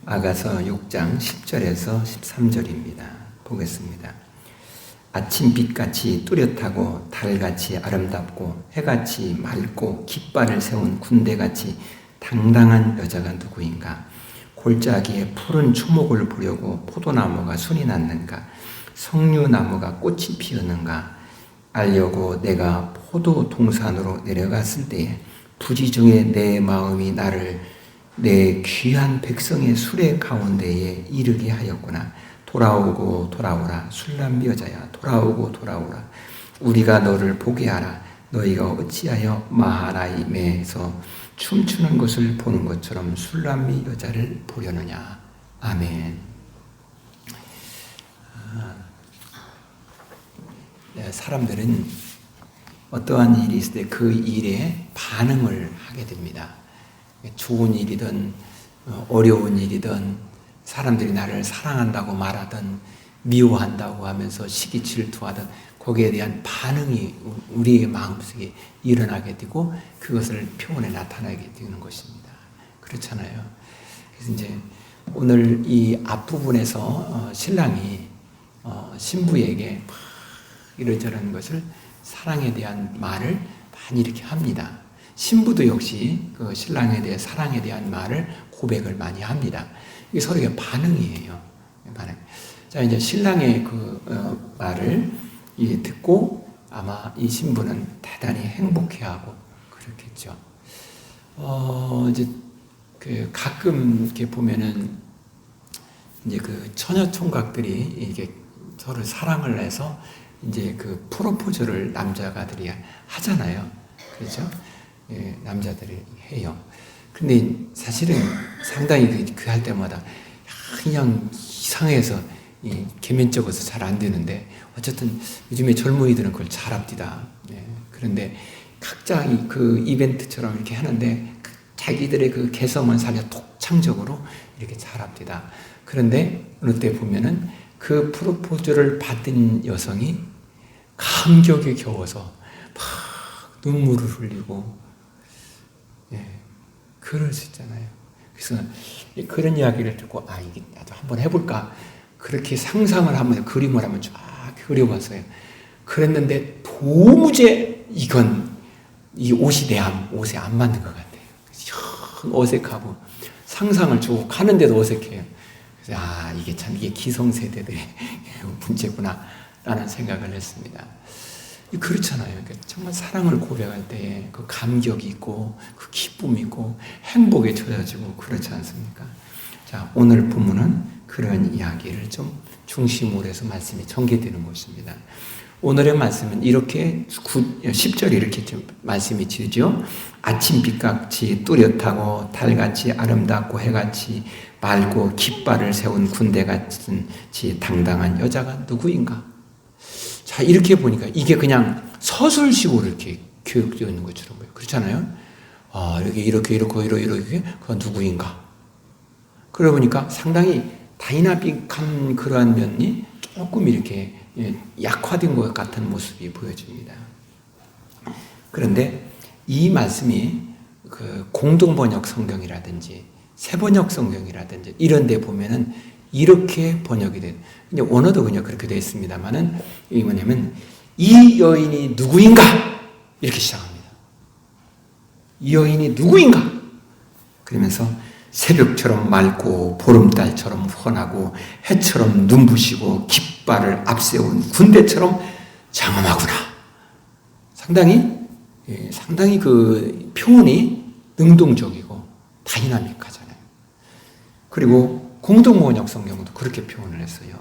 아가서 6장 10절에서 13절입니다. 보겠습니다. 아침빛같이 뚜렷하고 달같이 아름답고 해같이 맑고 깃발을 세운 군대같이 당당한 여자가 누구인가? 골짜기에 푸른 초목을 보려고 포도나무가 순이 났는가? 석류나무가 꽃이 피었는가? 알려고 내가 포도 동산으로 내려갔을 때에 부지 중에 내 마음이 나를 내 귀한 백성의 수레 가운데에 이르게 하였구나. 돌아오고 돌아오라. 술람비 여자야, 돌아오고 돌아오라. 우리가 너를 보게 하라. 너희가 어찌하여 마하나임에서 춤추는 것을 보는 것처럼 술람비 여자를 보려느냐. 아멘. 사람들은 어떠한 일이 있을 때 그 일에 반응을 하게 됩니다. 좋은 일이든 어려운 일이든 사람들이 나를 사랑한다고 말하든 미워한다고 하면서 시기 질투하든 거기에 대한 반응이 우리의 마음속에 일어나게 되고 그것을 표현에 나타나게 되는 것입니다. 그렇잖아요. 그래서 이제 오늘 이 앞부분에서 신랑이 신부에게 이런저런 것을 사랑에 대한 말을 많이 이렇게 합니다. 신부도 역시 그 신랑에 대해 사랑에 대한 말을 고백을 많이 합니다. 이게 서로의 반응이에요. 반응. 자, 이제 신랑의 그 말을 듣고 아마 이 신부는 대단히 행복해하고 그렇겠죠. 이제 그 가끔 이렇게 보면은 이제 그 처녀 총각들이 이게 서로 사랑을 해서 이제 그 프로포즈를 남자가들이 하잖아요. 그렇죠? 예, 남자들이 해요. 근데 사실은 상당히 그 할 때마다 그냥 이상해서 계면적어서 잘 안 되는데 어쨌든 요즘에 젊은이들은 그걸 잘 합디다. 예, 그런데 각자 그 이벤트처럼 이렇게 하는데 자기들의 그 개성은 살려 독창적으로 이렇게 잘 합디다. 그런데 어느 때 보면은 그 프로포즈를 받은 여성이 감격에 겨워서 막 눈물을 흘리고 그럴 수 있잖아요. 그래서 그런 이야기를 듣고 이게 나도 한번 해볼까 그렇게 상상을 하면 그림을 한번 쫙 그려봤어요. 그랬는데 도무지 이건 이 옷이 옷에 안 맞는 것 같아요. 어색하고 상상을 쭉 하는데도 어색해요. 그래서 이게 기성세대들의 문제구나 라는 생각을 했습니다. 그렇잖아요. 정말 사랑을 고백할 때에 그 감격이 있고 그 기쁨이 있고 행복에 젖어지고 그렇지 않습니까? 자, 오늘 본문은 그런 이야기를 좀 중심으로 해서 말씀이 전개되는 것입니다. 오늘의 말씀은 이렇게 10절에 이렇게 좀 말씀이 지어지죠. 아침빛같이 뚜렷하고 달같이 아름답고 해같이 맑고 깃발을 세운 군대같이 당당한 여자가 누구인가? 자, 이렇게 보니까 이게 그냥 서술식으로 이렇게 교육되어 있는 것처럼 보여요. 그렇잖아요? 이렇게, 그건 누구인가? 그러고 보니까 상당히 다이나믹한 그러한 면이 조금 이렇게 약화된 것 같은 모습이 보여집니다. 그런데 이 말씀이 그 공동번역 성경이라든지 새번역 성경이라든지 이런 데 보면은 이렇게 번역이 돼요. 이제 원어도 그냥 그렇게 되어 있습니다만은 이게 뭐냐면 이 여인이 누구인가? 이렇게 시작합니다. 이 여인이 누구인가? 그러면서 새벽처럼 맑고 보름달처럼 환하고 해처럼 눈부시고 깃발을 앞세운 군대처럼 장엄하구나. 상당히 그 표현이 능동적이고 다이나믹하잖아요. 그리고 공동번역 성경도 그렇게 표현을 했어요.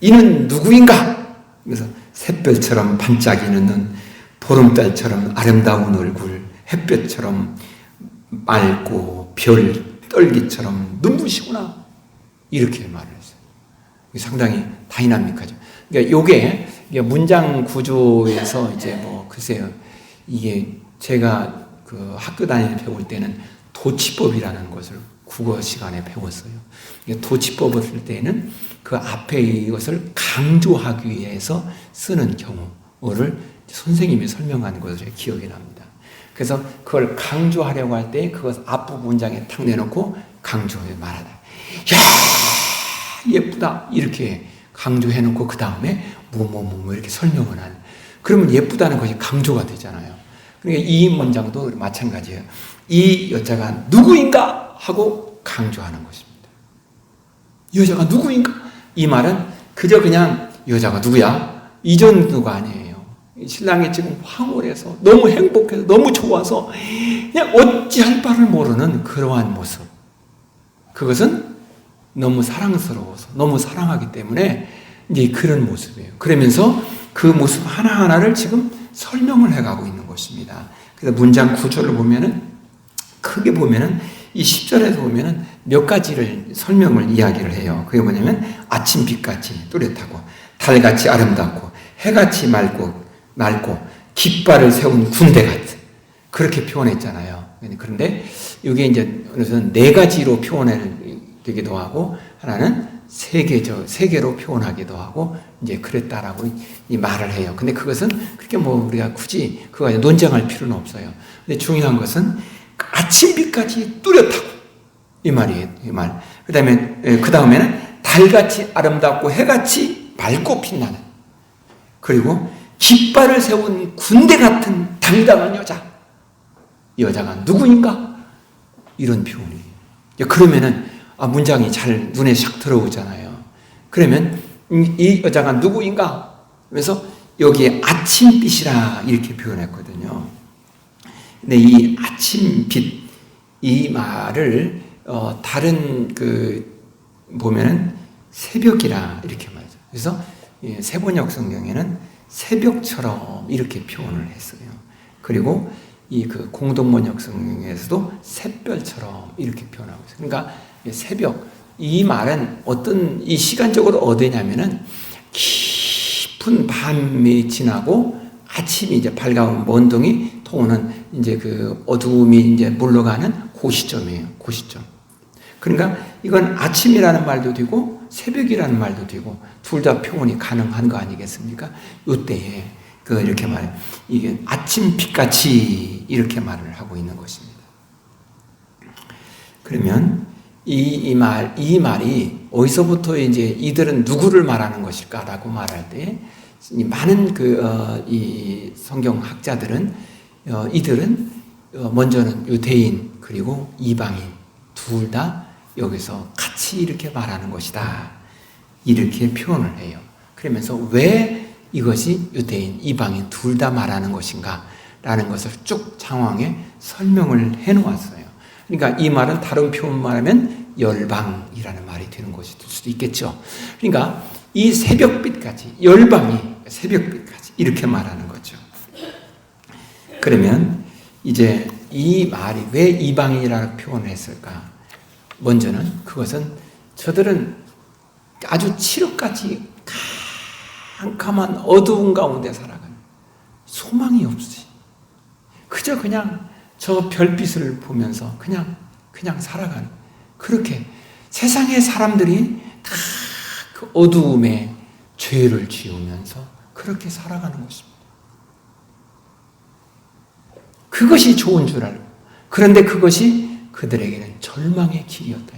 이는 누구인가? 그래서 샛별처럼 반짝이는 눈, 보름달처럼 아름다운 얼굴, 햇볕처럼 맑고 별 떨기처럼 눈부시구나. 이렇게 말을 했어요. 상당히 다이나믹하죠. 그러니까 이게 문장 구조에서 이제 글쎄요. 이게 제가 그 학교 다닐 때 배울 때는 도치법이라는 것을 국어 시간에 배웠어요. 도치법을 쓸 때는 그 앞에 이것을 강조하기 위해서 쓰는 경우를 선생님이 설명한 것을 기억이 납니다. 그래서 그걸 강조하려고 할 때 그것 앞부분 문장에 탁 내놓고 강조해 말하다. 야, 예쁘다 이렇게 강조해놓고 그 다음에 뭐 이렇게 설명을 하는. 그러면 예쁘다는 것이 강조가 되잖아요. 그러니까 이 문장도 마찬가지예요. 이 여자가 누구인가 하고 강조하는 것입니다. 여자가 누구인가? 이 말은 그저 그냥 여자가 누구야? 이 정도가 아니에요. 신랑이 지금 황홀해서 너무 행복해서 너무 좋아서 그냥 어찌할 바를 모르는 그러한 모습. 그것은 너무 사랑스러워서 너무 사랑하기 때문에 이제 그런 모습이에요. 그러면서 그 모습 하나하나를 지금 설명을 해가고 있는 것입니다. 그래서 문장 9절을 보면은 크게 보면은 이 10절에서 보면은 몇 가지를 설명을 이야기를 해요. 그게 뭐냐면 아침빛같이 뚜렷하고 달같이 아름답고 해같이 맑고 깃발을 세운 군대 같은 그렇게 표현했잖아요. 그런데 이게 이제 어느덧 네 가지로 표현되기도 하고 하나는 세계로 표현하기도 하고 이제 그랬다라고 이 말을 해요. 근데 그것은 그렇게 뭐 우리가 굳이 그거 논쟁할 필요는 없어요. 근데 중요한 것은 아침빛까지 뚜렷하고 이 말이에요. 이 말. 그 다음에는 달같이 아름답고 해같이 맑고 빛나는 그리고 깃발을 세운 군대 같은 당당한 여자. 여자가 누구인가? 이런 표현이에요. 그러면은 문장이 잘 눈에 샥 들어오잖아요. 그러면 이 여자가 누구인가? 그래서 여기에 아침빛이라 이렇게 표현했거든요. 근데 이 아침빛 이 말을 다른 보면은 새벽이라 이렇게 말하죠. 그래서 세번역 성경에는 새벽처럼 이렇게 표현을 했어요. 그리고 이 공동번역 성경에서도 샛별처럼 이렇게 표현하고 있어요. 그러니까 새벽 이 말은 어떤 이 시간적으로 어디냐면은 깊은 밤이 지나고 아침이 이제 밝아오는 먼동이 통하는 이제 어두움이 이제 물러가는 그 시점이에요. 그 시점. 그러니까 이건 아침이라는 말도 되고 새벽이라는 말도 되고 둘 다 표현이 가능한 거 아니겠습니까? 이때에 이렇게 말해 이게 아침빛같이 이렇게 말을 하고 있는 것입니다. 그러면 이 말이 어디서부터 이제 이들은 누구를 말하는 것일까라고 말할 때 많은 이 성경 학자들은 이들은 먼저는 유대인 그리고 이방인 둘 다 여기서 같이 이렇게 말하는 것이다 이렇게 표현을 해요. 그러면서 왜 이것이 유대인 이방인 둘 다 말하는 것인가 라는 것을 쭉 장황에 설명을 해 놓았어요. 그러니까 이 말은 다른 표현 말하면 열방이라는 말이 되는 것이 될 수도 있겠죠. 그러니까 이 새벽빛까지 열방이 새벽빛까지 이렇게 말하는 거죠. 그러면 이제 이 말이 왜 이방인이라고 표현을 했을까? 먼저는 그것은 저들은 아주 칠흑같이 캄캄한 어두운 가운데 살아가는 소망이 없이 그저 그냥 저 별빛을 보면서 그냥 살아가는 그렇게 세상의 사람들이 다 그 어두움에 죄를 지으면서 그렇게 살아가는 것입니다. 그것이 좋은 줄 알고 그런데 그것이 그들에게는 절망의 길이었다.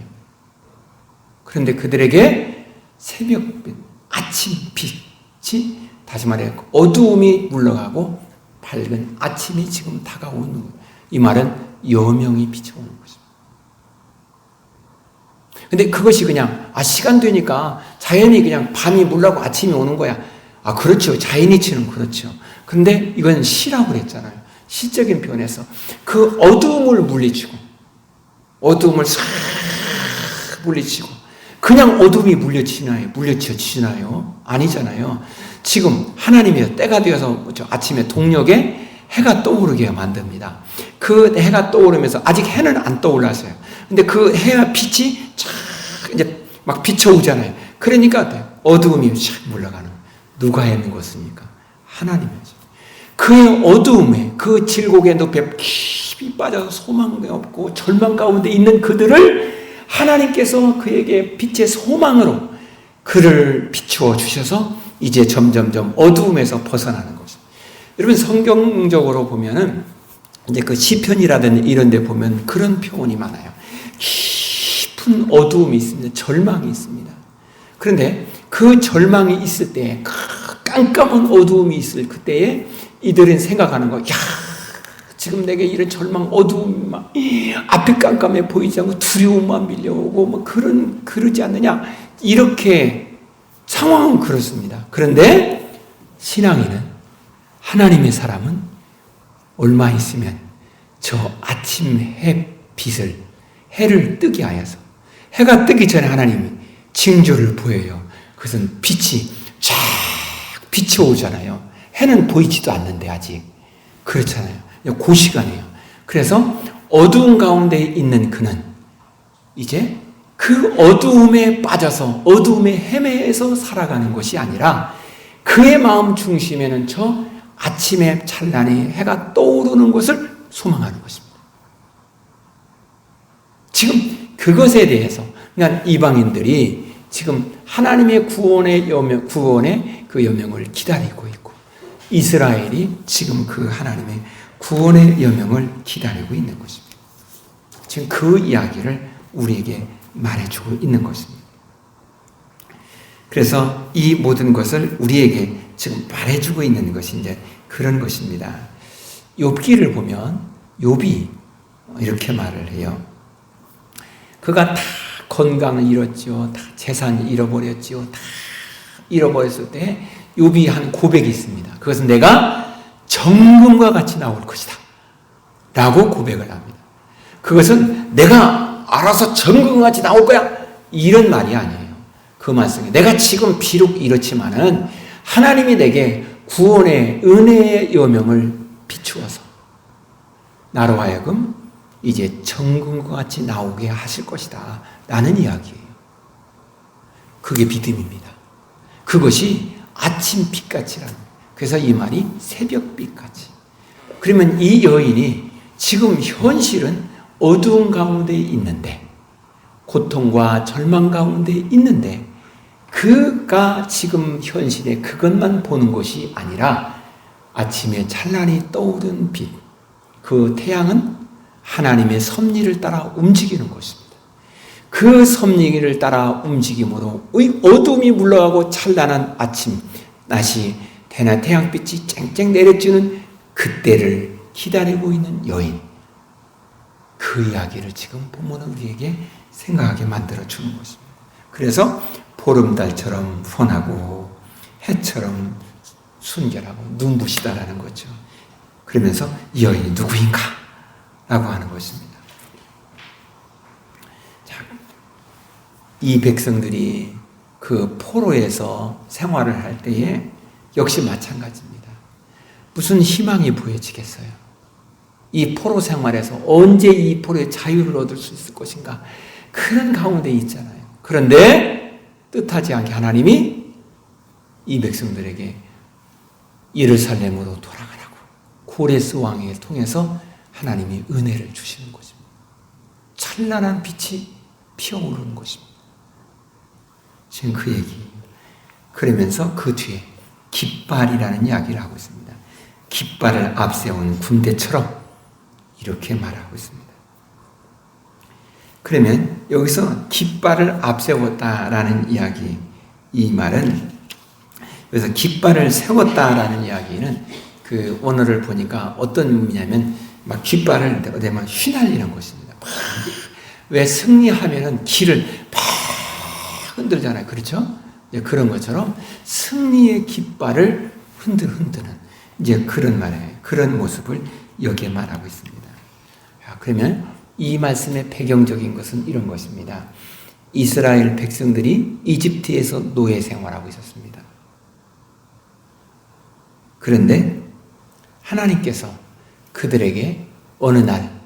그런데 그들에게 새벽빛, 아침빛이 다시 말해 어두움이 물러가고 밝은 아침이 지금 다가오는 거예요. 이 말은 여명이 비춰오는 것입니다. 근데 그것이 그냥 시간 되니까 자연이 그냥 밤이 물러가고 아침이 오는 거야. 그렇죠. 자연이치는 그렇죠. 근데 이건 시라고 그랬잖아요. 시적인 표현에서 그 어두움을 물리치고 어두움을 싹 물리치고 그냥 어둠이 물리쳐지나요? 아니잖아요. 지금 하나님이 때가 되어서 아침에 동력에 해가 떠오르게 만듭니다. 그 해가 떠오르면서 아직 해는 안 떠올랐어요. 근데 그 해와 빛이 쫙 이제 막 비춰오잖아요. 그러니까 어두움이 쫙 물러가는. 누가 했는 것입니까? 하나님이죠. 그 어두움에 그 질곡의 늪에 깊이 빠져서 소망이 없고 절망 가운데 있는 그들을 하나님께서 그에게 빛의 소망으로 그를 비추어 주셔서 이제 점점점 어두움에서 벗어나는 것입니다. 여러분 성경적으로 보면은 이제 그 시편이라든지 이런 데 보면 그런 표현이 많아요. 깊은 큰 어두움이 있습니다. 절망이 있습니다. 그런데 그 절망이 있을 때, 깜깜한 어두움이 있을 그때에 이들은 생각하는 거, 야, 지금 내게 이런 절망, 어두움이 막 앞이 깜깜해 보이지 않고 두려움만 밀려오고 뭐 그러지 않느냐, 이렇게 상황은 그렇습니다. 그런데 신앙인은, 하나님의 사람은 얼마 있으면 저 아침 햇빛을, 해를 뜨게 하여서, 해가 뜨기 전에 하나님이 징조를 보여요. 그것은 빛이 쫙 비춰오잖아요. 해는 보이지도 않는데 아직. 그렇잖아요. 그 시간이에요. 그래서 어두운 가운데 있는 그는 이제 그 어두움에 빠져서 어두움에 헤매서 살아가는 것이 아니라 그의 마음 중심에는 저 아침에 찬란히 해가 떠오르는 것을 소망하는 것입니다. 지금 그것에 대해서, 그러니까 이방인들이 지금 하나님의 구원의 그 여명을 기다리고 있고, 이스라엘이 지금 그 하나님의 구원의 여명을 기다리고 있는 것입니다. 지금 그 이야기를 우리에게 말해주고 있는 것입니다. 그래서 이 모든 것을 우리에게 지금 말해주고 있는 것이 이제 그런 것입니다. 욥기를 보면 욥이 이렇게 말을 해요. 그가 다 건강을 잃었죠. 다 재산을 잃어버렸죠. 다 잃어버렸을 때 욥이 한 고백이 있습니다. 그것은 내가 정금과 같이 나올 것이다 라고 고백을 합니다. 그것은 내가 알아서 정금과 같이 나올 거야 이런 말이 아니에요. 그 말씀이 내가 지금 비록 이렇지만은 하나님이 내게 구원의 은혜의 여명을 비추어서 나로 하여금 이제 정금과 같이 나오게 하실 것이다 라는 이야기예요. 그게 믿음입니다. 그것이 아침 빛같이라는 거예요. 그래서 이 말이 새벽빛같이. 그러면 이 여인이 지금 현실은 어두운 가운데 있는데, 고통과 절망 가운데 있는데, 그가 지금 현실에 그것만 보는 것이 아니라 아침에 찬란히 떠오른 빛, 그 태양은 하나님의 섭리를 따라 움직이는 것입니다. 그 섭리를 따라 움직임으로 어둠이 물러가고 찬란한 아침 낮이 대낮 태양빛이 쨍쨍 내려주는 그때를 기다리고 있는 여인, 그 이야기를 지금 본문은 우리에게 생각하게 만들어주는 것입니다. 그래서 보름달처럼 훤하고 해처럼 순결하고 눈부시다라는 거죠. 그러면서 이 여인이 누구인가? 라고 하는 것입니다. 자, 이 백성들이 그 포로에서 생활을 할 때에 역시 마찬가지입니다. 무슨 희망이 보여지겠어요? 이 포로 생활에서 언제 이 포로의 자유를 얻을 수 있을 것인가? 그런 가운데 있잖아요. 그런데 뜻하지 않게 하나님이 이 백성들에게 예루살렘으로 돌아가라고 고레스 왕을 통해서 하나님이 은혜를 주시는 것입니다. 찬란한 빛이 피어오르는 것입니다. 지금 그 얘기예요. 그러면서 그 뒤에 깃발이라는 이야기를 하고 있습니다. 깃발을 앞세운 군대처럼 이렇게 말하고 있습니다. 그러면 여기서 깃발을 앞세웠다라는 이야기, 이 말은 그래서 깃발을 세웠다라는 이야기는 그 언어를 보니까 어떤 의미냐면 막 깃발을 내면 휘날리는 것입니다. 왜 승리하면은 길을 팍 흔들잖아요. 그렇죠? 이제 그런 것처럼 승리의 깃발을 흔드는 이제 그런 말이에요. 그런 모습을 여기에 말하고 있습니다. 그러면 이 말씀의 배경적인 것은 이런 것입니다. 이스라엘 백성들이 이집트에서 노예 생활하고 있었습니다. 그런데 하나님께서 그들에게 어느 날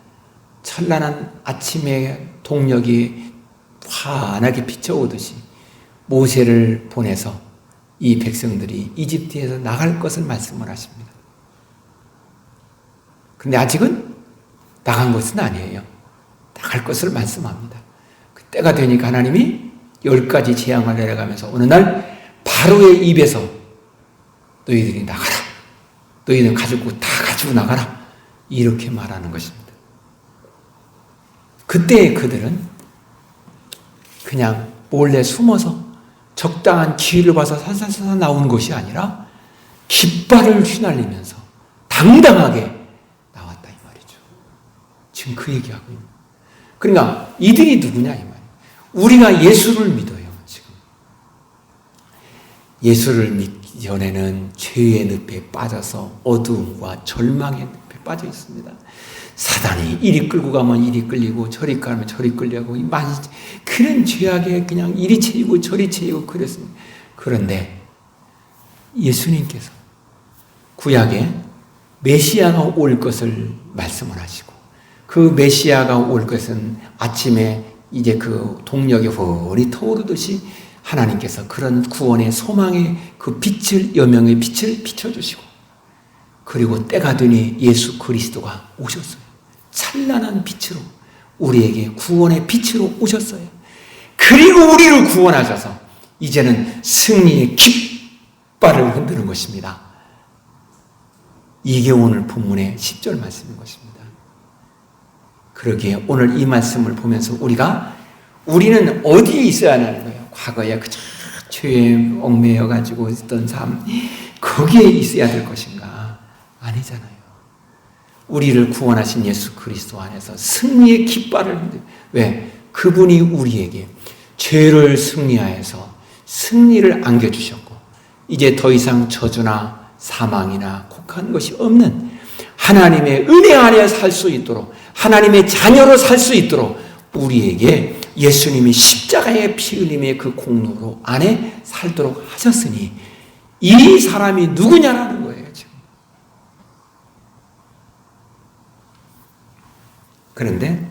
찬란한 아침의 동력이 환하게 비춰오듯이 모세를 보내서 이 백성들이 이집트에서 나갈 것을 말씀을 하십니다. 그런데 아직은 나간 것은 아니에요. 나갈 것을 말씀합니다. 그때가 되니까 하나님이 10가지 재앙을 내려가면서 어느 날 바로의 입에서 너희들이 나가라. 너희는 가지고 다 가지고 나가라. 이렇게 말하는 것입니다. 그때 그들은 그냥 몰래 숨어서 적당한 기회를 봐서 살살살살 나오는 것이 아니라 깃발을 휘날리면서 당당하게 나왔다 이 말이죠. 지금 그 얘기하고 있는. 그러니까 이들이 누구냐 이 말이에요. 우리가 예수를 믿어요. 지금 예수를 믿기 전에는 죄의 늪에 빠져서 어두움과 절망의 늪에 빠져 있습니다. 사단이 이리 끌고 가면 이리 끌리고 저리 가면 저리 끌려고 그런 죄악에 그냥 이리 채이고 저리 채이고 그랬습니다. 그런데 예수님께서 구약에 메시아가 올 것을 말씀을 하시고 그 메시아가 올 것은 아침에 이제 그 동력이 훤히 터오르듯이 하나님께서 그런 구원의 소망의 그 빛을 여명의 빛을 비춰주시고 그리고 때가 되니 예수 그리스도가 오셨어요. 찬란한 빛으로 우리에게 구원의 빛으로 오셨어요. 그리고 우리를 구원하셔서 이제는 승리의 깃발을 흔드는 것입니다. 이게 오늘 본문의 10절 말씀인 것입니다. 그러기에 오늘 이 말씀을 보면서 우리는 어디에 있어야 하는 거예요? 과거에 그저 죄에 얽매여 가지고 있던 삶 거기에 있어야 될 것인가? 아니잖아요. 우리를 구원하신 예수 그리스도 안에서 승리의 깃발을 흔들. 왜? 그분이 우리에게 죄를 승리하여서 승리를 안겨주셨고 이제 더 이상 저주나 사망이나 곡한 것이 없는 하나님의 은혜 안에 살 수 있도록 하나님의 자녀로 살 수 있도록 우리에게 예수님이 십자가의 피 흘림의 그 공로로 안에 살도록 하셨으니 이 사람이 누구냐라는 거예요. 지금. 그런데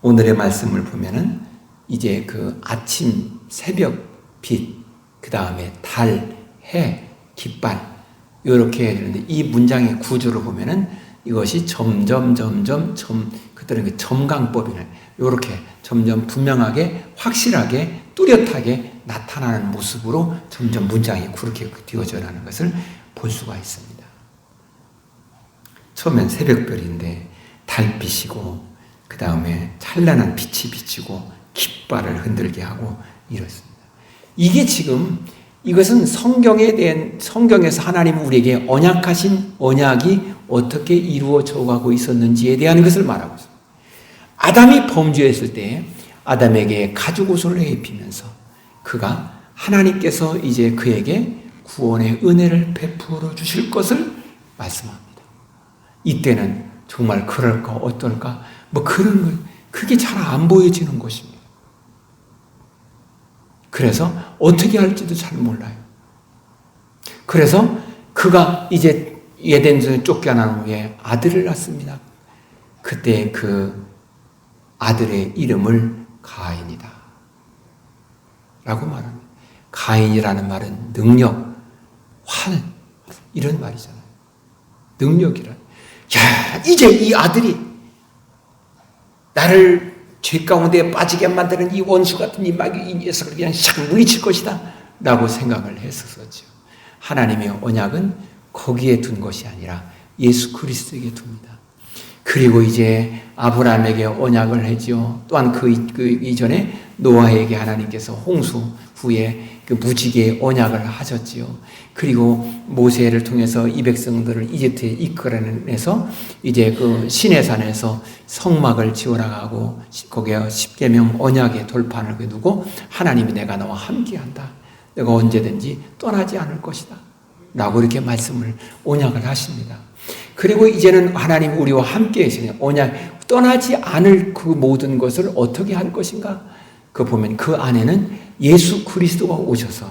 오늘의 말씀을 보면은 이제 그 아침 새벽 빛, 그 다음에 달, 해, 깃발 이렇게 해야 되는데 이 문장의 구조를 보면은 이것이 그들은 그 점강법이네. 이렇게 점점 분명하게 확실하게 뚜렷하게 나타나는 모습으로 점점 문장이 그렇게 되어져 가는 것을 볼 수가 있습니다. 처음엔 새벽별인데 달빛이고 그 다음에 찬란한 빛이 비치고 깃발을 흔들게 하고 이렇습니다. 이게 지금 이것은 성경에서 하나님 우리에게 언약하신 언약이 어떻게 이루어져 가고 있었는지에 대한 것을 말하고 있습니다. 아담이 범죄했을 때 아담에게 가죽 옷을 입히면서 그가 하나님께서 이제 그에게 구원의 은혜를 베풀어 주실 것을 말씀합니다. 이때는 정말 그럴까 어떨까 그런 걸 그게 잘 안 보여지는 것입니다. 그래서 어떻게 할지도 잘 몰라요. 그래서 그가 이제 에덴에서 쫓겨난 후에 아들을 낳습니다. 그때 그 아들의 이름을 가인이다 라고 말합니다. 가인이라는 말은 능력, 활 이런 말이잖아요. 능력이란. 야, 이제 이 아들이 나를 죄 가운데 빠지게 만드는 이 원수 같은 이 녀석을 그냥 샥 물리칠 것이다 라고 생각을 했었죠. 하나님의 언약은 거기에 둔 것이 아니라 예수 그리스도에게 둡니다. 그리고 이제 아브라함에게 언약을 했지요. 또한 그 이전에 노아에게 하나님께서 홍수 후에 그 무지개의 언약을 하셨지요. 그리고 모세를 통해서 이 백성들을 이집트에 이끌어내서 이제 그 시내산에서 성막을 지어나가고 거기에 십계명 언약의 돌판을 두고 하나님이 내가 너와 함께한다. 내가 언제든지 떠나지 않을 것이다. 라고 이렇게 말씀을 언약을 하십니다. 그리고 이제는 하나님 우리와 함께 계시네요. 언약 떠나지 않을 그 모든 것을 어떻게 할 것인가? 그 보면 그 안에는 예수 그리스도가 오셔서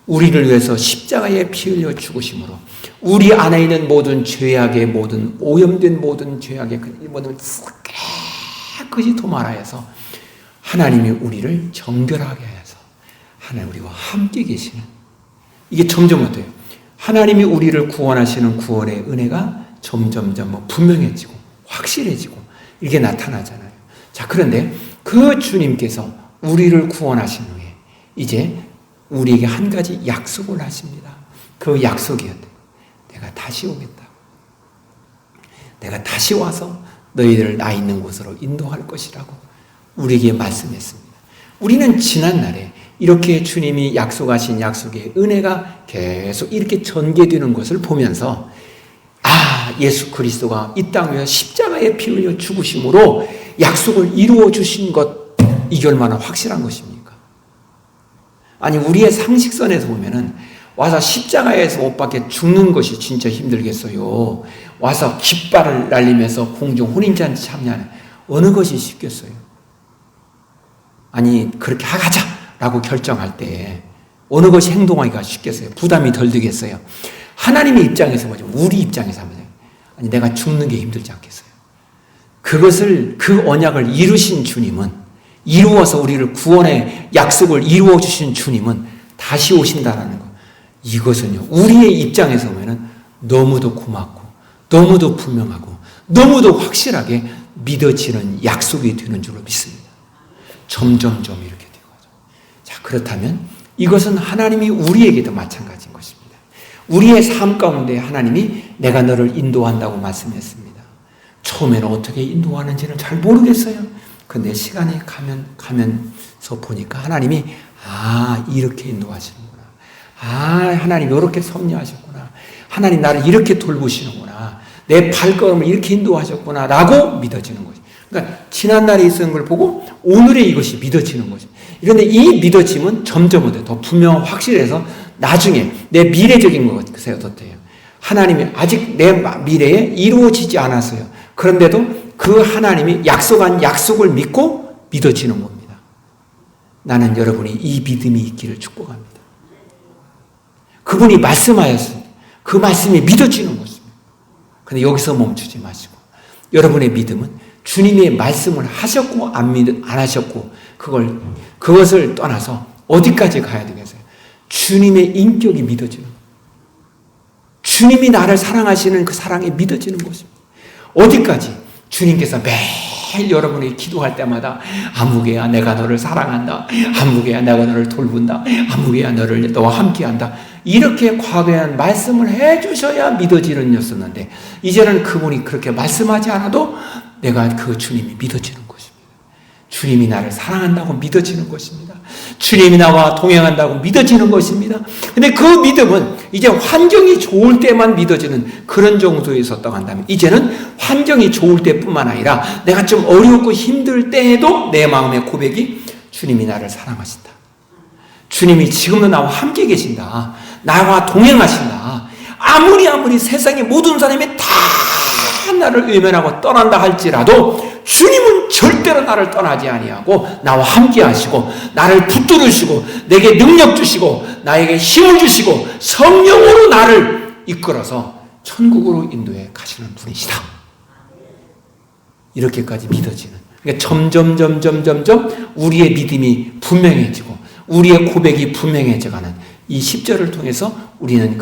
우리를 위해서 십자가에 피 흘려 죽으심으로 우리 안에 있는 모든 죄악의 모든 오염된 모든 죄악의 모든 깨끗이 도말하여서 하나님이 우리를 정결하게 하여서 하나님 우리와 함께 계시는 이게 점점 어때요? 하나님이 우리를 구원하시는 구원의 은혜가 점점점 분명해지고 확실해지고 이게 나타나잖아요. 자, 그런데 그 주님께서 우리를 구원하신 후에 이제 우리에게 한 가지 약속을 하십니다. 그 약속이 내가 다시 오겠다. 내가 다시 와서 너희들을 나 있는 곳으로 인도할 것이라고 우리에게 말씀했습니다. 우리는 지난날에 이렇게 주님이 약속하신 약속의 은혜가 계속 이렇게 전개되는 것을 보면서 예수 그리스도가 이 땅 위에 십자가에 피 흘려 죽으심으로 약속을 이루어 주신 것, 이게 얼마나 확실한 것입니까? 아니, 우리의 상식선에서 보면은 와서 십자가에서 못 박혀 죽는 것이 진짜 힘들겠어요. 와서 깃발을 날리면서 공중 혼인잔치 참여하는 어느 것이 쉽겠어요? 아니, 그렇게 하자라고 결정할 때 어느 것이 행동하기가 쉽겠어요? 부담이 덜 되겠어요? 하나님의 입장에서 보죠. 우리 입장에서 하면 아니, 내가 죽는 게 힘들지 않겠어요? 그것을, 그 언약을 이루신 주님은, 이루어서 우리를 구원의 약속을 이루어 주신 주님은 다시 오신다라는 것. 이것은요, 우리의 입장에서 보면은 너무도 고맙고, 너무도 분명하고, 너무도 확실하게 믿어지는 약속이 되는 줄로 믿습니다. 점점점 이렇게 되고 가죠. 자, 그렇다면 이것은 하나님이 우리에게도 마찬가지인 것입니다. 우리의 삶 가운데 하나님이 내가 너를 인도한다고 말씀했습니다. 처음에는 어떻게 인도하는지는 잘 모르겠어요. 근데 시간이 가면서 보니까 하나님이 이렇게 인도하시는구나. 하나님이 이렇게 섭리하셨구나. 하나님 나를 이렇게 돌보시는구나. 내 발걸음을 이렇게 인도하셨구나 라고 믿어지는 거죠. 그러니까 지난날에 있었던 걸 보고 오늘의 이것이 믿어지는 거죠. 그런데 이 믿어짐은 점점 더 분명 확실해서 나중에 내 미래적인 것에서 어때요? 하나님이 아직 내 미래에 이루어지지 않았어요. 그런데도 그 하나님이 약속한 약속을 믿고 믿어지는 겁니다. 나는 여러분이 이 믿음이 있기를 축복합니다. 그분이 말씀하였습니다. 그 말씀이 믿어지는 것입니다. 그런데 여기서 멈추지 마시고 여러분의 믿음은 주님의 말씀을 하셨고 안 하셨고 그것을 떠나서 어디까지 가야 되겠어요? 주님의 인격이 믿어지는 거예요. 주님이 나를 사랑하시는 그 사랑이 믿어지는 것입니다. 어디까지? 주님께서 매일 여러분이 기도할 때마다 아무개야 내가 너를 사랑한다. 아무개야 내가 너를 돌본다. 아무개야 너와 함께한다. 이렇게 과거에는 말씀을 해주셔야 믿어지는 였었는데 이제는 그분이 그렇게 말씀하지 않아도 내가 그 주님이 믿어지는 것입니다. 주님이 나를 사랑한다고 믿어지는 것입니다. 주님이 나와 동행한다고 믿어지는 것입니다. 근데 그 믿음은 이제 환경이 좋을 때만 믿어지는 그런 정도에 있었다고 한다면 이제는 환경이 좋을 때뿐만 아니라 내가 좀 어렵고 힘들 때에도 내 마음의 고백이 주님이 나를 사랑하신다. 주님이 지금도 나와 함께 계신다. 나와 동행하신다. 아무리 세상의 모든 사람이 다 나를 외면하고 떠난다 할지라도 주님은 절대로 나를 떠나지 아니하고 나와 함께 하시고 나를 붙들으시고 내게 능력 주시고 나에게 힘을 주시고 성령으로 나를 이끌어서 천국으로 인도해 가시는 분이시다. 이렇게까지 믿어지는. 그러니까 점점 우리의 믿음이 분명해지고 우리의 고백이 분명해져가는 이 10절을 통해서 우리는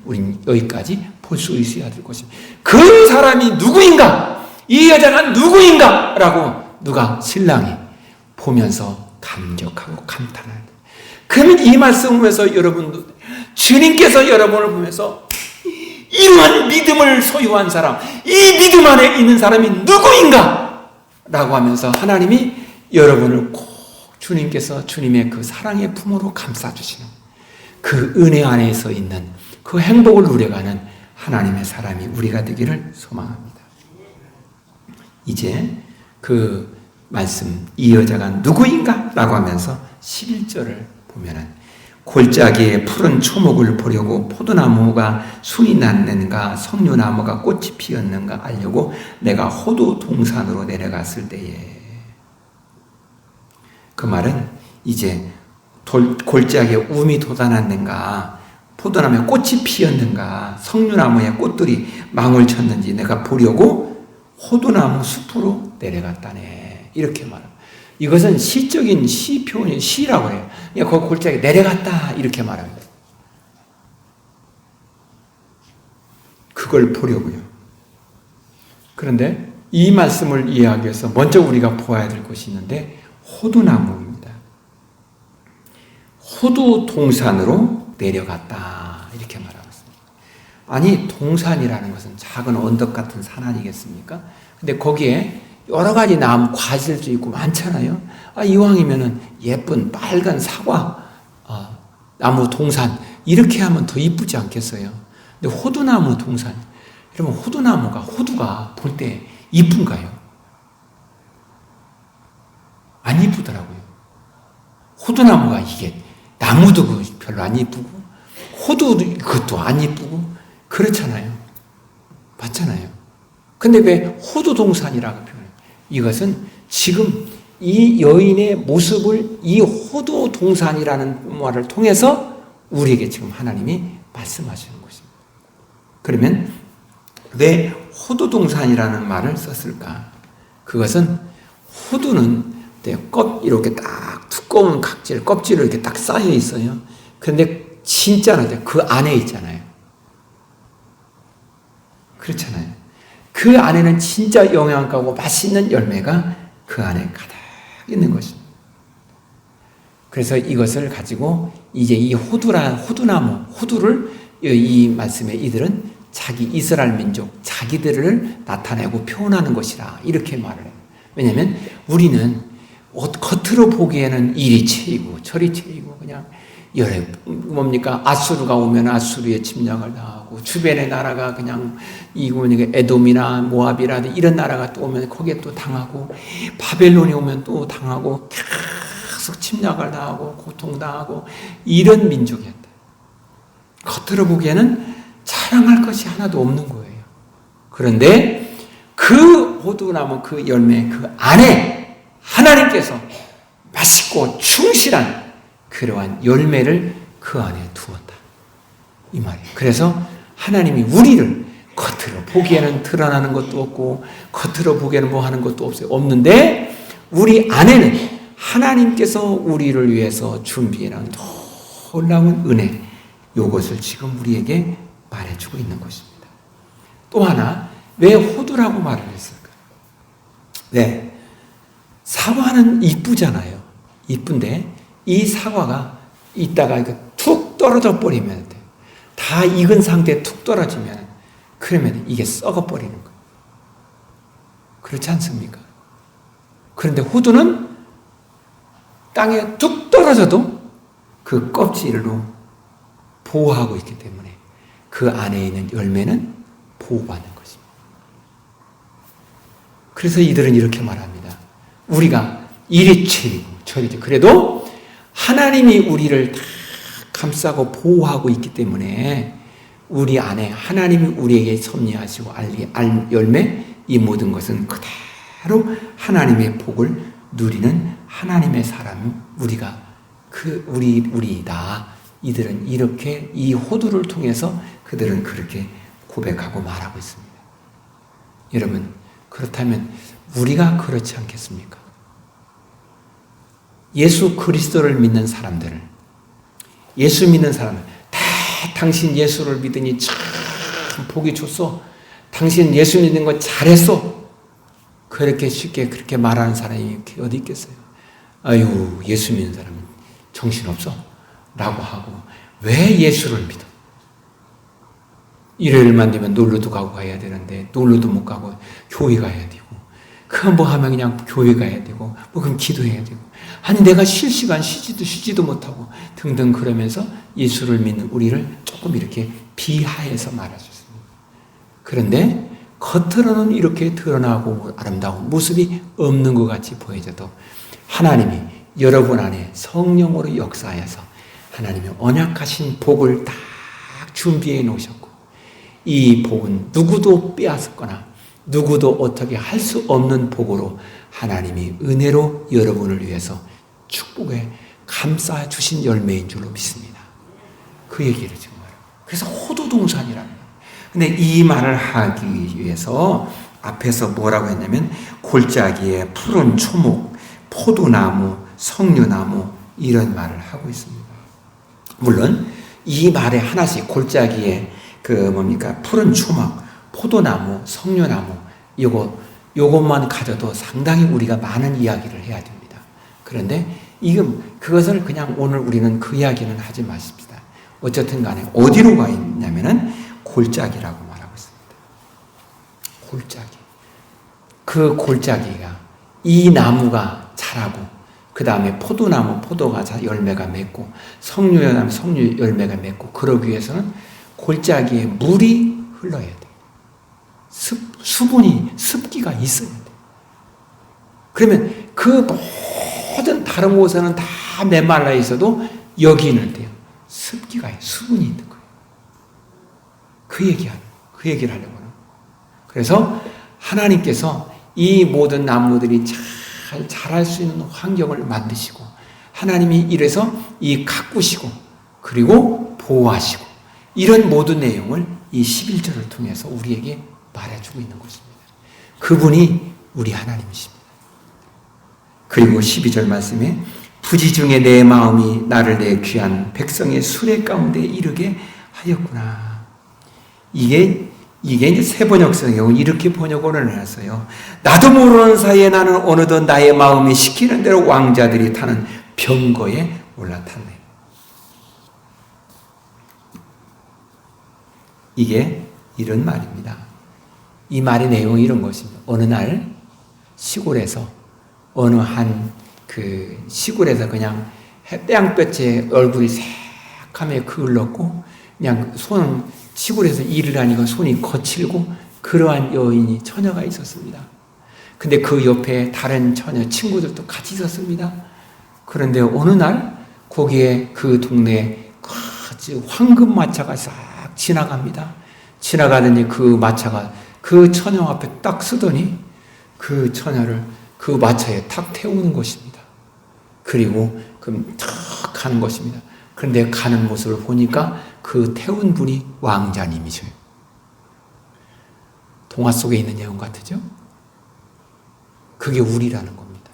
우린 여기까지 볼 수 있어야 될 것입니다. 그 사람이 누구인가? 이 여자가 누구인가? 라고 누가 신랑이 보면서 감격하고 감탄하는. 그러면 이 말씀을 보면서 여러분도 주님께서 여러분을 보면서 이러한 믿음을 소유한 사람, 이 믿음 안에 있는 사람이 누구인가? 라고 하면서 하나님이 여러분을 꼭 주님께서 주님의 그 사랑의 품으로 감싸주시는 그 은혜 안에서 있는 그 행복을 누려가는 하나님의 사람이 우리가 되기를 소망합니다. 이제 그 말씀, 이 여자가 누구인가? 라고 하면서 11절을 보면은 골짜기에 푸른 초목을 보려고 포도나무가 순이 났는가 석류나무가 꽃이 피었는가 알려고 내가 호도 동산으로 내려갔을 때에. 그 말은 이제 골짜기에 움이 돋아났는가 포도나무에 꽃이 피었는가 석류나무에 꽃들이 망을 쳤는지 내가 보려고 호두나무 숲으로 내려갔다네. 이렇게 말합니다. 이것은 시적인 시 표현이 시라고 해요. 그냥 그 골짜기에 내려갔다 이렇게 말합니다. 그걸 보려고요. 그런데 이 말씀을 이해하기 위해서 먼저 우리가 보아야 될 것이 있는데 호두나무입니다. 호두 동산으로 내려갔다 이렇게 말하고 있습니다. 아니 동산이라는 것은 작은 언덕 같은 산 아니겠습니까? 근데 거기에 여러 가지 나무, 과실도 있고 많잖아요. 이왕이면은 예쁜 빨간 사과, 나무 동산, 이렇게 하면 더 이쁘지 않겠어요? 근데 호두나무 동산, 여러분, 호두가 볼 때 이쁜가요? 안 이쁘더라고요. 호두나무가 이게, 나무도 별로 안 이쁘고, 호두도 그것도 안 이쁘고, 그렇잖아요. 맞잖아요. 근데 왜 호두동산이라고 표현해요? 이것은 지금 이 여인의 모습을 이 호두동산이라는 말을 통해서 우리에게 지금 하나님이 말씀하시는 것입니다. 그러면 왜 호두동산이라는 말을 썼을까? 그것은 호두는 이렇게 딱 두꺼운 껍질로 이렇게 딱 쌓여 있어요. 그런데 진짜는 그 안에 있잖아요. 그렇잖아요. 그 안에는 진짜 영양가고 맛있는 열매가 그 안에 가득 있는 것입니다. 그래서 이것을 가지고 이제 이 호두를 이 말씀에 이들은 자기 이스라엘 민족, 자기들을 나타내고 표현하는 것이라 이렇게 말을 해요. 왜냐하면 우리는 겉으로 보기에는 이리 채이고 저리 채이고 그냥 아수르가 오면 아수르의 침략을 당하고 주변의 나라가 그냥 에돔이나 모압이라 이런 나라가 또 오면 거기에 또 당하고 바벨론이 오면 또 당하고 계속 침략을 당하고 고통당하고 이런 민족이었다. 겉으로 보기에는 자랑할 것이 하나도 없는 거예요. 그런데 그 호두나무 그 열매 그 안에 하나님께서 맛있고 충실한 그러한 열매를 그 안에 두었다. 이 말이에요. 그래서 하나님이 우리를 겉으로 보기에는 드러나는 것도 없고 겉으로 보기에는 뭐 하는 것도 없는데 우리 안에는 하나님께서 우리를 위해서 준비해놓은 놀라운 은혜, 이것을 지금 우리에게 말해주고 있는 것입니다. 또 하나, 왜 호두라고 말을 했을까? 네, 사과는 이쁘잖아요. 이쁜데 이 사과가 있다가 툭 떨어져 버리면 돼. 다 익은 상태에 툭 떨어지면 그러면 이게 썩어버리는 거예요. 그렇지 않습니까? 그런데 호두는 땅에 툭 떨어져도 그 껍질로 보호하고 있기 때문에 그 안에 있는 열매는 보호받는 것입니다. 그래서 이들은 이렇게 말합니다. 우리가 이리 채이고 저리 채이고 그래도 하나님이 우리를 다 감싸고 보호하고 있기 때문에 우리 안에 하나님이 우리에게 섭리하시고 알 열매 이 모든 것은 그대로 하나님의 복을 누리는 하나님의 사람 우리가 우리다. 이들은 이렇게 이 호두를 통해서 그들은 그렇게 고백하고 말하고 있습니다. 여러분 그렇다면 우리가 그렇지 않겠습니까? 예수 그리스도를 믿는 사람들을 예수 믿는 사람을 다 당신 예수를 믿으니 참 복이 좋소. 당신 예수 믿는 거 잘했어. 그렇게 쉽게 그렇게 말하는 사람이 어디 있겠어요? 아유 예수 믿는 사람은 정신없어 라고 하고 왜 예수를 믿어? 일요일만 되면 놀러도 가고 가야 되는데 놀러도 못 가고 교회 가야 되고 그 뭐 하면 그냥 교회 가야 되고 뭐 그럼 기도해야 되고 아니 내가 쉴 시간 쉬지도 못하고 등등 그러면서 예수를 믿는 우리를 조금 이렇게 비하해서 말해줬습니다. 그런데 겉으로는 이렇게 드러나고 아름다운 모습이 없는 것 같이 보여져도 하나님이 여러분 안에 성령으로 역사하여서 하나님의 언약하신 복을 다 준비해 놓으셨고 이 복은 누구도 빼앗거나 누구도 어떻게 할 수 없는 복으로 하나님이 은혜로 여러분을 위해서 축복에 감싸 주신 열매인 줄로 믿습니다. 그 얘기를 지금 말해요. 그래서 호두동산이라는 거예요. 근데 이 말을 하기 위해서 앞에서 뭐라고 했냐면 골짜기에 푸른 초목, 포도나무, 석류나무 이런 말을 하고 있습니다. 물론 이 말에 하나씩 골짜기에 푸른 초목, 포도나무, 석류나무 요것만 가져도 상당히 우리가 많은 이야기를 해야 됩니다. 그런데 그것을 그냥 오늘 우리는 그 이야기는 하지 마십시다. 어쨌든 간에 어디로 가 있냐면은 골짜기라고 말하고 있습니다. 골짜기. 그 골짜기가 이 나무가 자라고 그 다음에 포도나무 포도가 열매가 맺고 석류나무 석류 열매가 맺고 그러기 위해서는 골짜기에 물이 흘러야 돼요. 수분이 습기가 있어야 돼요. 그러면 그 모든 다른 곳에는 다 메말라 있어도 여기 있는데요. 습기가 수분이 있는 거예요. 그 얘기를 하려고 하는. 그래서 하나님께서 이 모든 나무들이 잘 자랄 수 있는 환경을 만드시고 하나님이 이래서 이 가꾸시고 그리고 보호하시고 이런 모든 내용을 이 11절을 통해서 우리에게 말해주고 있는 것입니다. 그분이 우리 하나님이십니다. 그리고 12절 말씀에 부지 중에 내 마음이 나를 내 귀한 백성의 수레 가운데 이르게 하였구나. 이게 이제 새번역성경은 이렇게 번역을 해놨어요. 나도 모르는 사이에 나는 어느덧 나의 마음이 시키는 대로 왕자들이 타는 병거에 올라탔네. 이게 이런 말입니다. 이 말의 내용이 이런 것입니다. 어느 날 시골에서 어느 한 그 시골에서 그냥 땡볕에 얼굴이 새카매 그을렀고 그냥 손은 시골에서 일을 하니까 손이 거칠고 그러한 여인이 처녀가 있었습니다. 근데 그 옆에 다른 처녀 친구들도 같이 있었습니다. 그런데 어느 날 거기에 그 동네에 아주 황금마차가 싹 지나갑니다. 지나가더니 그 마차가 그 처녀 앞에 딱 서더니 그 처녀를 그 마차에 탁 태우는 것입니다. 그리고 그럼 탁 가는 것입니다. 그런데 가는 모습을 보니까 그 태운 분이 왕자님이셔요. 동화 속에 있는 내용 같으죠? 그게 우리라는 겁니다.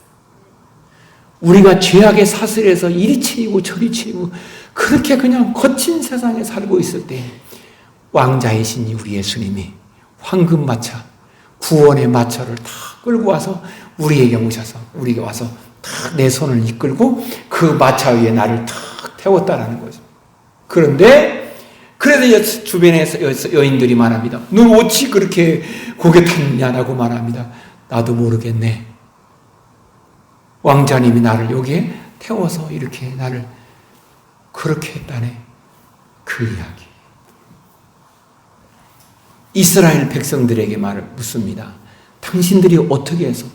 우리가 죄악의 사슬에서 이리 치이고 저리 치이고 그렇게 그냥 거친 세상에 살고 있을 때 왕자이신 우리 예수님이 황금마차, 구원의 마차를 다 끌고 와서 우리에게 오셔서 우리에게 와서 탁 내 손을 이끌고 그 마차 위에 나를 탁 태웠다라는 거죠. 그런데 그래서 주변에 여인들이 말합니다. 넌 어찌 그렇게 고개 탔냐라고 말합니다. 나도 모르겠네. 왕자님이 나를 여기에 태워서 이렇게 나를 그렇게 했다네. 그 이야기. 이스라엘 백성들에게 말을 묻습니다. 당신들이 어떻게 해서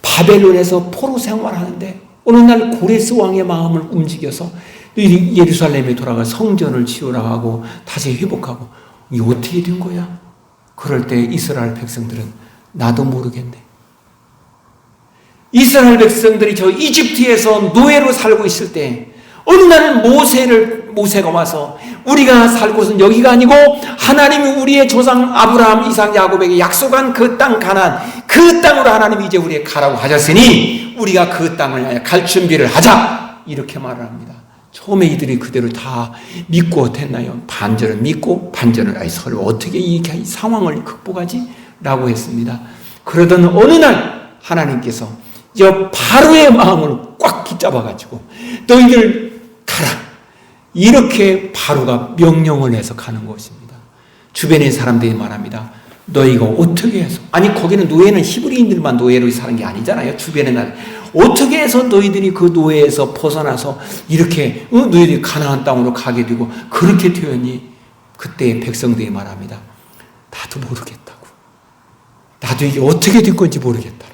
바벨론에서 포로 생활하는데 어느 날 고레스 왕의 마음을 움직여서 예루살렘에 돌아가 성전을 지으라고 하고 다시 회복하고 이게 어떻게 된 거야? 그럴 때 이스라엘 백성들은 나도 모르겠네. 이스라엘 백성들이 저 이집트에서 노예로 살고 있을 때 어느 날 모세가 와서 우리가 살 곳은 여기가 아니고 하나님이 우리의 조상 아브라함, 이삭, 야곱에게 약속한 그 땅 가나안 그 땅으로 하나님이 이제 우리에게 가라고 하셨으니 우리가 그 땅을 갈 준비를 하자 이렇게 말을 합니다. 처음에 이들이 그대로 다 믿고 됐나요? 반절은 믿고 반절은 서로 어떻게 이 상황을 극복하지? 라고 했습니다. 그러던 어느 날 하나님께서 저 바로의 마음을 꽉 붙잡아가지고 너희들 가라 이렇게 바로가 명령을 해서 가는 것입니다. 주변의 사람들이 말합니다. 너희가 어떻게 해서 아니 거기는 노예는 히브리인들만 노예로 사는 게 아니잖아요. 주변의 나라 어떻게 해서 너희들이 그 노예에서 벗어나서 이렇게 너희들이 가나안 땅으로 가게 되고 그렇게 되었니? 그때 백성들이 말합니다. 나도 모르겠다고. 나도 이게 어떻게 된 건지 모르겠다.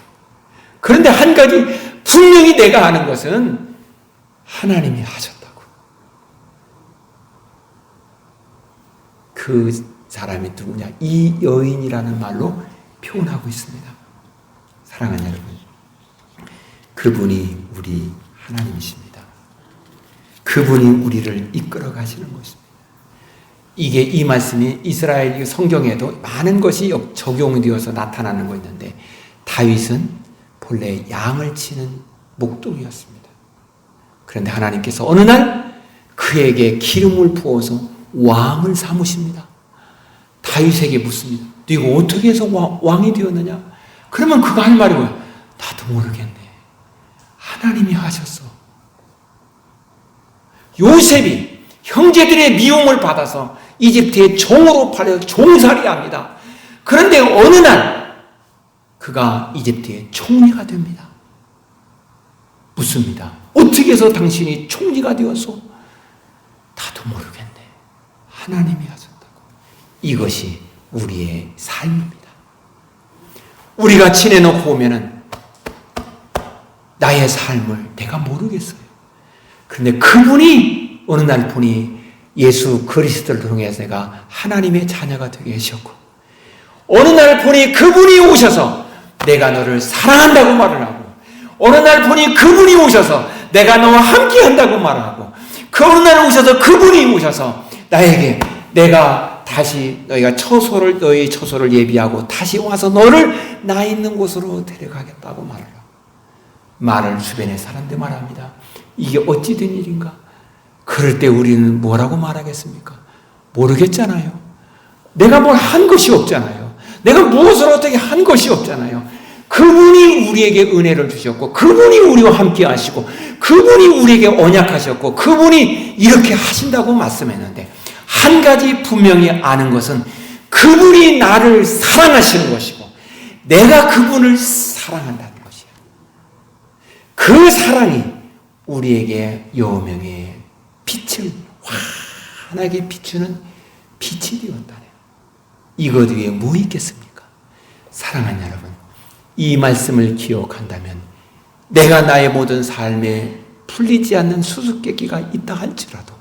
그런데 한 가지 분명히 내가 아는 것은 하나님이 하셨다고. 그 사람이 누구냐? 이 여인이라는 말로 표현하고 있습니다. 사랑하는 여러분, 그분이 우리 하나님이십니다. 그분이 우리를 이끌어 가시는 것입니다. 이게 이 말씀이 이스라엘 성경에도 많은 것이 적용되어서 나타나는 거 있는데 다윗은 본래 양을 치는 목동이었습니다. 그런데 하나님께서 어느 날 그에게 기름을 부어서 왕을 삼으십니다. 다윗에게 묻습니다. 네가 어떻게 해서 왕이 되었느냐? 그러면 그가 할 말이 뭐야? 나도 모르겠네. 하나님이 하셨어. 요셉이 형제들의 미움을 받아서 이집트의 종으로 팔려 종살이 합니다. 그런데 어느 날 그가 이집트의 총리가 됩니다. 묻습니다. 어떻게 해서 당신이 총리가 되어서? 나도 모르겠네. 하나님이 하셨다고. 이것이 우리의 삶입니다. 우리가 지내놓고 보면은 나의 삶을 내가 모르겠어요. 그런데 그분이 어느 날 보니 예수 그리스도를 통해서 내가 하나님의 자녀가 되게 하셨고, 어느 날 보니 그분이 오셔서 내가 너를 사랑한다고 말을 하고, 어느 날 보니 그분이 오셔서 내가 너와 함께 한다고 말을 하고, 그 어느 날 오셔서 그분이 오셔서 나에게 내가 다시 너희의 처소를 예비하고 다시 와서 너를 나 있는 곳으로 데려가겠다고 말을 하고, 말을 주변의 사람들 말합니다. 이게 어찌 된 일인가? 그럴 때 우리는 뭐라고 말하겠습니까? 모르겠잖아요. 내가 뭘 한 것이 없잖아요. 내가 무엇을 어떻게 한 것이 없잖아요. 그분이 우리에게 은혜를 주셨고, 그분이 우리와 함께 하시고, 그분이 우리에게 언약하셨고, 그분이 이렇게 하신다고 말씀했는데, 한 가지 분명히 아는 것은 그분이 나를 사랑하시는 것이고 내가 그분을 사랑한다는 것이에요. 그 사랑이 우리에게 여명의 빛을 환하게 비추는 빛이 되었다네요. 이것 위에 뭐 있겠습니까? 사랑하는 여러분, 이 말씀을 기억한다면 내가 나의 모든 삶에 풀리지 않는 수수께끼가 있다 할지라도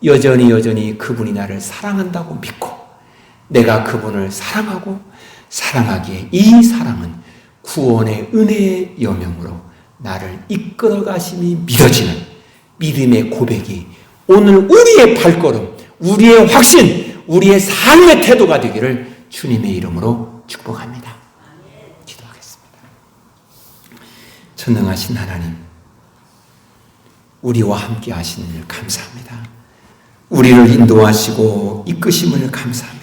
여전히 그분이 나를 사랑한다고 믿고 내가 그분을 사랑하고 사랑하기에 이 사랑은 구원의 은혜의 여명으로 나를 이끌어 가심이 믿어지는 믿음의 고백이 오늘 우리의 발걸음, 우리의 확신, 우리의 삶의 태도가 되기를 주님의 이름으로 축복합니다. 기도하겠습니다. 전능하신 하나님, 우리와 함께 하시는 일 감사합니다. 우리를 인도하시고 이끄심을 감사합니다.